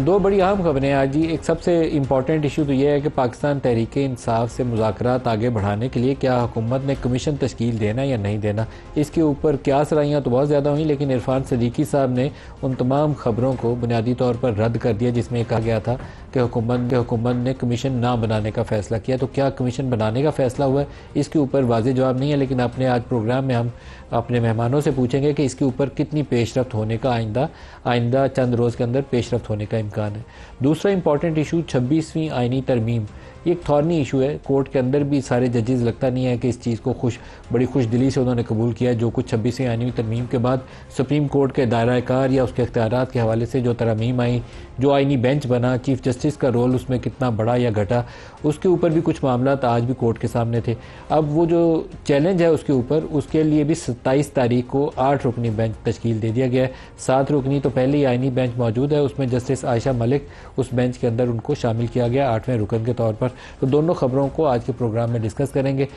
दो बड़ी अहम खबरें आज ही। एक सबसे इम्पॉर्टेंट इशू तो यह है कि पाकिस्तान तहरीक इंसाफ से मुज़ाकरात आगे बढ़ाने के लिए क्या हुकूमत ने कमीशन तश्कील देना या नहीं देना, इसके ऊपर क्या सराहियाँ तो बहुत ज़्यादा हुई, लेकिन इरफान सदीकी साहब ने उन तमाम खबरों को बुनियादी तौर पर रद्द कर दिया जिसमें कहा गया था कि हुकूमत ने कमीशन ना बनाने का फ़ैसला किया। तो क्या कमीशन बनाने का फ़ैसला हुआ है, इसके ऊपर वाज़ेह जवाब नहीं है, लेकिन अपने आज प्रोग्राम में हम अपने मेहमानों से पूछेंगे कि इसके ऊपर कितनी पेशरफ्त होने का आइंदा चंद रोज़ के अंदर पेशरफ्त होने का इम्कान है। दूसरा इंपॉर्टेंट इशू 26वीं आइनी तरमीम, ये एक थॉर्नी इशू है। कोर्ट के अंदर भी सारे जजेस लगता नहीं है कि इस चीज़ को बड़ी खुश दिली से उन्होंने कबूल किया है। जो कुछ 26वीं आइनी तरमीम के बाद सुप्रीम कोर्ट के दायरा कार या उसके इख्तियारात के हवाले से जो तरमीम आई, जो आइनी बेंच बना, चीफ जस्टिस का रोल उसमें कितना बढ़ा या घटा, उसके ऊपर भी कुछ मामला आज भी कोर्ट के सामने थे। अब वो जो चैलेंज है उसके ऊपर, उसके लिए भी 27 तारीख को 8 रुकनी बेंच तश्कील दे दिया गया है। 7 रुकनी तो पहले ही आइनी बेंच मौजूद है, उसमें जस्टिस आयशा मलिक उस बेंच के अंदर उनको शामिल किया गया 8वें रुकन के तौर पर। तो दोनों खबरों को आज के प्रोग्राम में डिस्कस करेंगे।